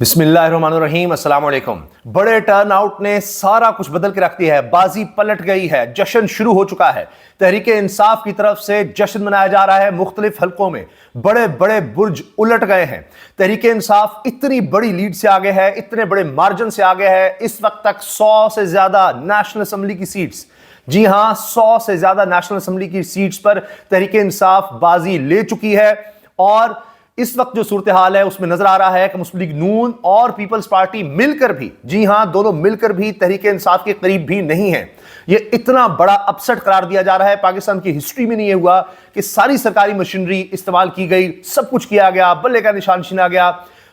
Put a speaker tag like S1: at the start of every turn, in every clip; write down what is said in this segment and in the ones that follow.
S1: बिस्मिल्लाहिर्रहमानिर्रहीम, अस्सलाम वालेकुम। बड़े टर्न आउट ने सारा कुछ बदल के रख दिया है। बाजी पलट गई है, जश्न शुरू हो चुका है। तहरीक इंसाफ की तरफ से जश्न मनाया जा रहा है। मुख्तलिफ हलकों में बड़े बड़े बुर्ज उलट गए हैं। तहरीक इंसाफ इतनी बड़ी लीड से आगे है, इतने बड़े मार्जिन से आगे है। इस वक्त तक 100 से ज्यादा नेशनल असेंबली की सीट्स, जी हां 100 से ज्यादा नेशनल असेंबली की सीट्स पर तहरीक इंसाफ बाजी ले चुकी है। और इस वक्त जो सूरत हाल है उसमें नजर आ रहा है कि मुस्लिम लीग नून और पीपल्स पार्टी मिलकर भी, जी हां दोनों मिलकर भी तहरीक इंसाफ के करीब भी नहीं है। यह इतना बड़ा अपसेट करार दिया जा रहा है। पाकिस्तान की हिस्ट्री में नहीं ये हुआ कि सारी सरकारी मशीनरी इस्तेमाल की गई, सब कुछ किया गया, बल्ले का निशान छीना गया,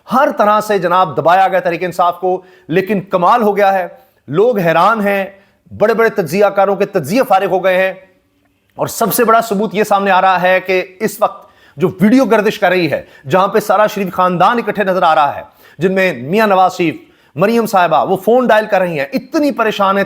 S1: हर तरह से जनाब दबाया गया तहरीक इंसाफ को। लेकिन कमाल हो गया है, लोग हैरान हैं, बड़े बड़े तज्जियाकारों के तज्जिये फारिग हो गए हैं। और सबसे बड़ा सबूत यह सामने आ रहा है कि इस वक्त जो वीडियो गर्दिश कर रही है, जहां पे सारा शरीफ खानदान इकट्ठे नजर आ रहा है, जिनमें मियां नवाज शरीफ, मरियम साहिबा, वो फोन डायल कर रही हैं। इतनी परेशान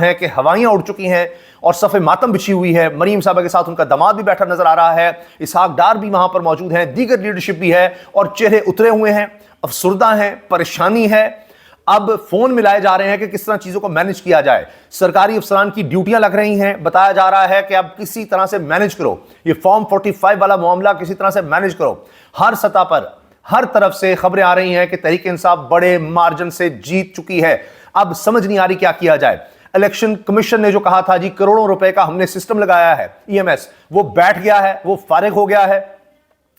S1: है कि हवाइयां उड़ चुकी हैं और सफ़े मातम बिछी हुई है। मरियम साहिबा के साथ उनका दामाद भी बैठा नजर आ रहा है, इसहाक डार भी वहां पर मौजूद हैं, दीगर लीडरशिप भी है और चेहरे उतरे हुए हैं, अफसुर्दा हैं, परेशानी है। अब फोन मिलाए जा रहे हैं कि किस तरह चीजों को मैनेज किया जाए। सरकारी अफसरान की ड्यूटियां लग रही हैं। बताया जा रहा है कि अब किसी तरह से मैनेज करो, ये फॉर्म 45 वाला मामला किसी तरह से मैनेज करो। हर सतह पर, हर तरफ से खबरें आ रही हैं कि तहरीक इंसाफ बड़े मार्जिन से जीत चुकी है। अब समझ नहीं आ रही क्या किया जाए। इलेक्शन कमीशन ने जो कहा था जी करोड़ों रुपए का हमने सिस्टम लगाया है, ईएमएस, वो बैठ गया है, वो फारिग हो गया है।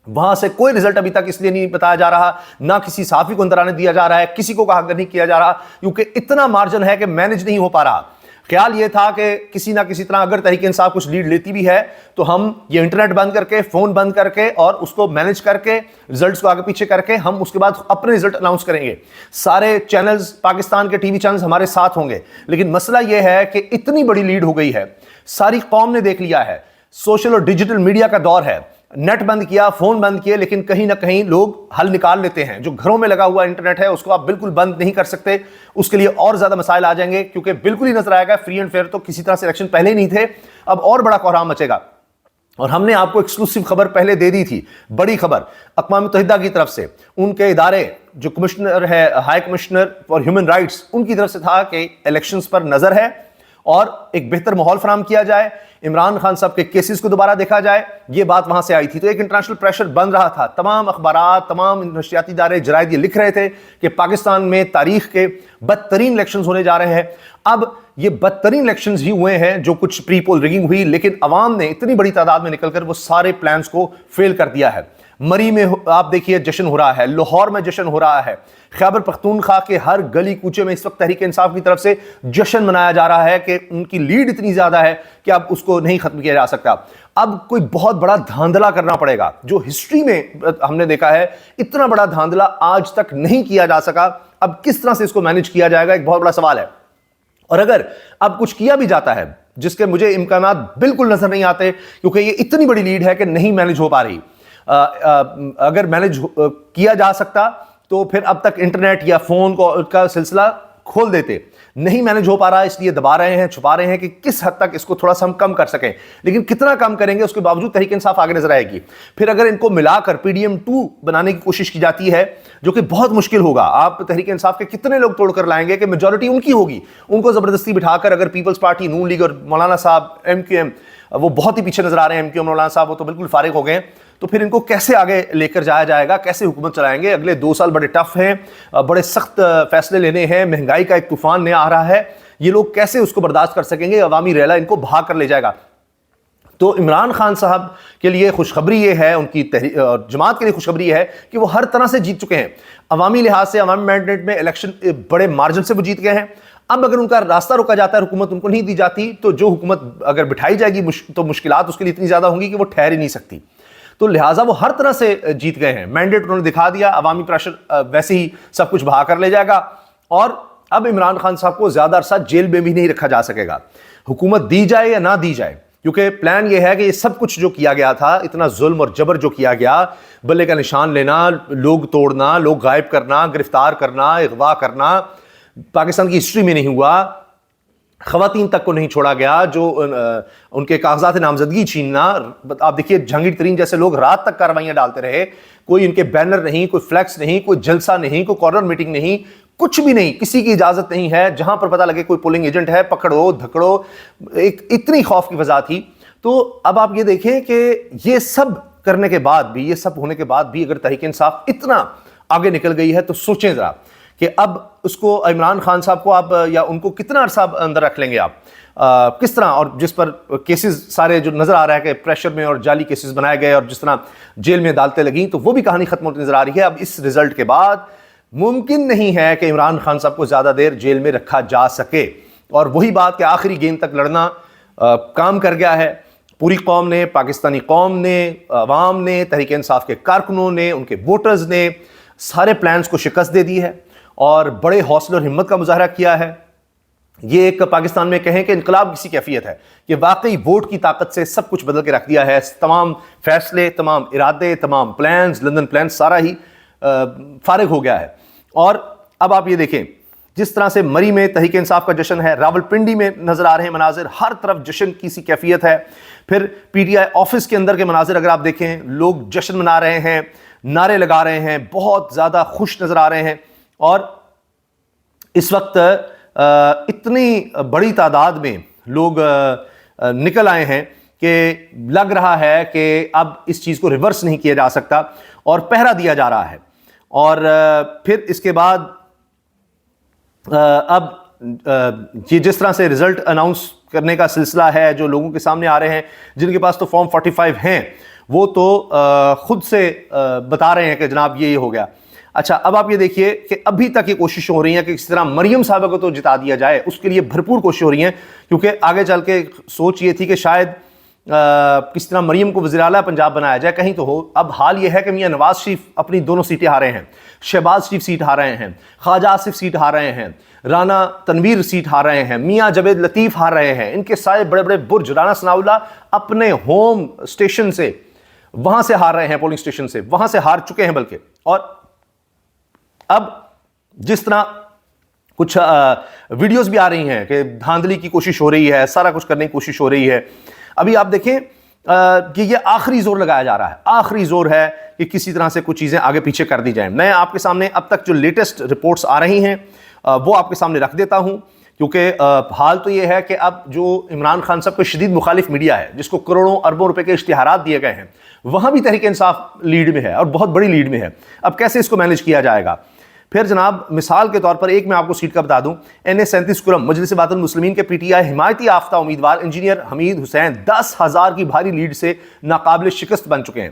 S1: वहां से कोई रिजल्ट अभी तक इसलिए नहीं बताया जा रहा, ना किसी साफी को अंदर आने दिया जा रहा है, किसी को कहा नहीं किया जा रहा, क्योंकि इतना मार्जिन है कि मैनेज नहीं हो पा रहा। ख्याल यह था कि किसी ना किसी तरह अगर तहरीक इंसाफ कुछ लीड लेती भी है तो हम ये इंटरनेट बंद करके, फोन बंद करके और उसको मैनेज करके, रिजल्ट्स को आगे पीछे करके हम उसके बाद अपने रिजल्ट अनाउंस करेंगे। सारे चैनल्स, पाकिस्तान के टीवी चैनल्स हमारे साथ होंगे। लेकिन मसला यह है कि इतनी बड़ी लीड हो गई है, सारी कौम ने देख लिया है। सोशल और डिजिटल मीडिया का दौर है। नेट बंद किया, फोन बंद किए, लेकिन कहीं ना कहीं लोग हल निकाल लेते हैं। जो घरों में लगा हुआ इंटरनेट है उसको आप बिल्कुल बंद नहीं कर सकते, उसके लिए और ज्यादा मसाइल आ जाएंगे, क्योंकि बिल्कुल ही नजर आएगा फ्री एंड फेयर तो किसी तरह से इलेक्शन पहले ही नहीं थे, अब और बड़ा कोहराम मचेगा। और हमने आपको एक्सक्लूसिव खबर पहले दे दी थी, बड़ी खबर अक़वाम मुत्तहिदा की तरफ से, उनके इदारे जो कमिश्नर है, high commissioner for human rights, उनकी तरफ से था कि इलेक्शंस पर नजर है और एक बेहतर माहौल फराम किया जाए, इमरान खान साहब के केसेस को दोबारा देखा जाए। ये बात वहां से आई थी। तो एक इंटरनेशनल प्रेशर बन रहा था। तमाम अखबारात, तमाम नशरियाती इदारे, जराइद ये लिख रहे थे कि पाकिस्तान में तारीख के बदतरीन इलेक्शंस होने जा रहे हैं। अब ये बदतरीन इलेक्शंस ही हुए हैं, जो कुछ प्री पोल रिगिंग हुई, लेकिन अवाम ने इतनी बड़ी तादाद में निकलकर वो सारे प्लान्स को फेल कर दिया है। मरी में आप देखिए जश्न हो रहा है, लाहौर में जश्न हो रहा है, खैबर पख्तूनख्वा के हर गली कूचे में इस वक्त तहरीक इंसाफ की तरफ से जश्न मनाया जा रहा है कि उनकी लीड इतनी ज्यादा है कि अब उसको नहीं खत्म किया जा सकता। अब कोई बहुत बड़ा धांधला करना पड़ेगा, जो हिस्ट्री में हमने देखा है इतना बड़ा धांधला आज तक नहीं किया जा सका। अब किस तरह से इसको मैनेज किया जाएगा, एक बहुत बड़ा सवाल है। और अगर अब कुछ किया भी जाता है, जिसके मुझे इम्कानात बिल्कुल नजर नहीं आते, क्योंकि ये इतनी बड़ी लीड है कि नहीं मैनेज हो पा रही। अगर मैनेज किया जा सकता तो फिर अब तक इंटरनेट या फोन का सिलसिला खोल देते। नहीं मैनेज हो पा रहा, इसलिए दबा रहे हैं, छुपा रहे हैं कि किस हद तक इसको थोड़ा सा हम कम कर सकें। लेकिन कितना कम करेंगे उसके बावजूद तहरीक इंसाफ आगे नजर आएगी। फिर अगर इनको मिलाकर पीडीएम 2 बनाने की कोशिश की जाती है, जो कि बहुत मुश्किल होगा। आप तहरीक इंसाफ के कितने लोग तोड़कर लाएंगे कि मेजॉरिटी उनकी होगी, उनको जबरदस्ती बिठाकर अगर पीपल्स पार्टी, नून लीग और मौलाना साहब MQM, वो बहुत ही पीछे नजर आ रहे हैं, MQM मौलाना साहब वो तो बिल्कुल फारिग हो गए, तो फिर इनको कैसे आगे लेकर जाया जाएगा, कैसे हुकूमत चलाएंगे। अगले 2 साल बड़े टफ हैं, बड़े सख्त फैसले लेने हैं, महंगाई का एक तूफान नया आ रहा है, ये लोग कैसे उसको बर्दाश्त कर सकेंगे। अवामी रैला इनको भाग कर ले जाएगा। तो इमरान खान साहब के लिए खुशखबरी ये है, उनकी जमात के लिए खुशखबरी है कि वो हर तरह से जीत चुके हैं। अवामी लिहाज से, अवामी मैंडेट में इलेक्शन बड़े मार्जिन से वो जीत गए हैं। अब अगर उनका रास्ता रोका जाता है, हुकूमत उनको नहीं दी जाती, तो जो हुकूमत अगर बिठाई जाएगी तो मुश्किलात उसके लिए इतनी ज्यादा होंगी कि वो ठहर ही नहीं सकती। तो लिहाजा वो हर तरह से जीत गए हैं। मैंडेट उन्होंने दिखा दिया, अवामी प्रेशर वैसे ही सब कुछ बहा कर ले जाएगा। और अब इमरान खान साहब को ज्यादा अरसा जेल में भी नहीं रखा जा सकेगा, हुकूमत दी जाए या ना दी जाए, क्योंकि प्लान ये है कि ये सब कुछ जो किया गया था, इतना जुल्म और जबर जो किया गया, बल्ले का निशान लेना, लोग तोड़ना, लोग गायब करना, गिरफ्तार करना, अगवा करना, पाकिस्तान की हिस्ट्री में नहीं हुआ। खवातीन तक को नहीं छोड़ा गया, जो उनके कागजात नामजदगी छीनना। आप देखिए जहांगीर तरीन जैसे लोग रात तक कार्रवाइयां डालते रहे, کوئی ان کے بینر نہیں, کوئی فلیکس نہیں, کوئی جلسہ نہیں, کوئی کارنر میٹنگ نہیں, کچھ بھی نہیں, کسی کی اجازت نہیں ہے. جہاں پر پتہ لگے کوئی پولنگ ایجنٹ ہے, پکڑو دھکڑو, ایک اتنی خوف کی فضا تھی. تو اب آپ یہ دیکھیں کہ یہ سب کرنے کے بعد بھی, یہ سب ہونے کے بعد بھی اگر تحریک انصاف اتنا آگے نکل گئی ہے تو سوچیں ذرا کہ اب اس کو عمران خان صاحب کو آپ یا ان کو کتنا عرصہ اندر رکھ لیں گے آپ, کس طرح, اور جس پر کیسز سارے جو نظر آ رہا ہے کہ پریشر میں اور جعلی کیسز بنائے گئے اور جس طرح جیل میں عدالتیں لگیں, تو وہ بھی کہانی ختم ہوتی نظر آ رہی ہے. اب اس رزلٹ کے بعد ممکن نہیں ہے کہ عمران خان صاحب کو زیادہ دیر جیل میں رکھا جا سکے. اور وہی بات کہ آخری گیند تک لڑنا کام کر گیا ہے. پوری قوم نے, پاکستانی قوم نے, عوام نے, تحریک انصاف کے کارکنوں نے, ان کے ووٹرز نے سارے پلانز کو شکست دے دی ہے اور بڑے حوصلے اور ہمت کا مظاہرہ کیا ہے. یہ ایک پاکستان میں کہیں کہ انقلاب کی کیفیت ہے کہ واقعی ووٹ کی طاقت سے سب کچھ بدل کے رکھ دیا ہے. تمام فیصلے, تمام ارادے, تمام پلانز, لندن پلانز, سارا ہی فارغ ہو گیا ہے. اور اب آپ یہ دیکھیں جس طرح سے مری میں تحریک انصاف کا جشن ہے, راولپنڈی میں نظر آ رہے ہیں مناظر, ہر طرف جشن کی سی کیفیت ہے. پھر پی ٹی آئی آفس کے اندر کے مناظر اگر آپ دیکھیں, لوگ جشن منا رہے ہیں, نعرے لگا رہے ہیں, بہت زیادہ خوش نظر آ رہے ہیں. اور اس وقت اتنی بڑی تعداد میں لوگ نکل آئے ہیں کہ لگ رہا ہے کہ اب اس چیز کو ریورس نہیں کیا جا سکتا اور پہرا دیا جا رہا ہے. اور پھر اس کے بعد اب یہ جس طرح سے رزلٹ اناؤنس کرنے کا سلسلہ ہے, جو لوگوں کے سامنے آ رہے ہیں جن کے پاس تو فارم 45 ہیں, وہ تو خود سے بتا رہے ہیں کہ جناب یہ ہو گیا. اچھا, اب آپ یہ دیکھیے کہ ابھی تک یہ کوشش ہو رہی ہے کہ کس طرح مریم صاحبہ کو تو جتا دیا جائے, اس کے لیے بھرپور کوشش ہو رہی ہیں, کیونکہ آگے چل کے سوچ یہ تھی کہ شاید کس طرح مریم کو وزیر اعلیٰ پنجاب بنایا جائے, کہیں تو ہو. اب حال یہ ہے کہ میاں نواز شریف اپنی دونوں سیٹیں ہارے ہیں, شہباز شریف سیٹ ہار رہے ہیں, خواجہ آصف سیٹ ہار رہے ہیں, رانا تنویر سیٹ ہار رہے ہیں, میاں جاوید لطیف ہار رہے ہیں. ان کے سارے بڑے بڑے برج, رانا ثناء اللہ اپنے ہوم اسٹیشن سے وہاں سے ہار رہے ہیں, پولنگ اسٹیشن سے وہاں سے ہار چکے ہیں بلکہ. اور اب جس طرح کچھ ویڈیوز بھی آ رہی ہیں کہ دھاندلی کی کوشش ہو رہی ہے, سارا کچھ کرنے کی کوشش ہو رہی ہے. ابھی آپ دیکھیں کہ یہ آخری زور لگایا جا رہا ہے, آخری زور ہے کہ کسی طرح سے کچھ چیزیں آگے پیچھے کر دی جائیں. میں آپ کے سامنے اب تک جو لیٹسٹ رپورٹس آ رہی ہیں وہ آپ کے سامنے رکھ دیتا ہوں, کیونکہ حال تو یہ ہے کہ اب جو عمران خان صاحب کو شدید مخالف میڈیا ہے, جس کو کروڑوں اربوں روپے کے اشتہارات دیے گئے ہیں, وہاں بھی تحریک انصاف لیڈ میں ہے اور بہت بڑی لیڈ میں ہے. اب کیسے اس کو مینیج کیا جائے گا؟ پھر جناب مثال کے طور پر ایک میں آپ کو سیٹ کا بتا دوں, این اے 37 کرم مجلس بات المسلمین کے پی ٹی آئی حمایتی یافتہ امیدوار انجینئر حمید حسین 10,000 کی بھاری لیڈ سے ناقابل شکست بن چکے ہیں.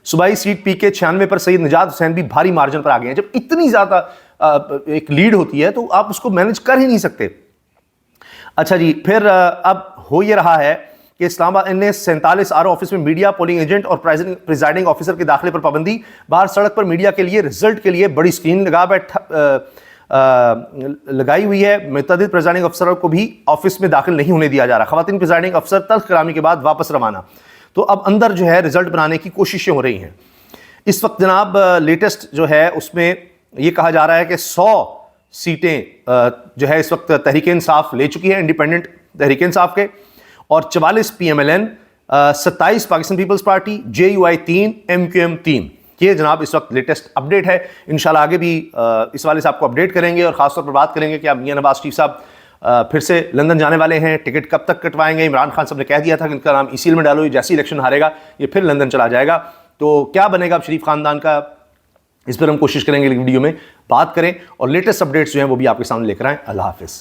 S1: صوبائی سیٹ پی کے 96 پر سید نجات حسین بھی بھاری مارجن پر آ گئے ہیں. جب اتنی زیادہ ایک لیڈ ہوتی ہے تو آپ اس کو مینیج کر ہی نہیں سکتے. اچھا جی, پھر اب ہو یہ رہا ہے کہ اسلام آباد این اے 47 آر او آفس میں میڈیا, پولنگ ایجنٹ اور پریزائڈنگ آفیسر کے داخلے پر پابندی. باہر سڑک پر میڈیا کے لیے رزلٹ کے لیے بڑی اسکرین لگائی ہوئی ہے. متعدد پریزائڈنگ افسروں کو بھی آفس میں داخل نہیں ہونے دیا جا رہا. خواتین پریزائڈنگ افسر تلخ کلامی کے بعد واپس روانہ. تو اب اندر جو ہے رزلٹ بنانے کی کوششیں ہو رہی ہیں. اس وقت جناب لیٹسٹ جو ہے اس میں یہ کہا جا رہا ہے کہ 100 سیٹیں جو ہے اس وقت تحریک انصاف لے چکی ہے, انڈیپینڈنٹ تحریک انصاف کے, اور 44 P M L N, 27 Pakistan Peoples Party, J U I 3, M Q M 3. یہ جناب اس وقت لیٹسٹ اپڈیٹ ہے. انشاءاللہ آگے بھی اس والے سے آپ کو اپڈیٹ کریں گے, اور خاص طور پر بات کریں گے کہ اب میاں نواز شریف صاحب پھر سے لندن جانے والے ہیں, ٹکٹ کب تک کٹوائیں گے. عمران خان صاحب نے کہہ دیا تھا کہ ان کا نام ای سی ایل میں ڈالو, جیسے الیکشن ہارے گا یہ پھر لندن چلا جائے گا. تو کیا بنے گا اب شریف خاندان کا, اس پر ہم کوشش کریں گے ویڈیو میں بات کریں, اور لیٹسٹ اپڈیٹس جو ہیں وہ بھی آپ کے سامنے لے کر آئیں. اللہ حافظ.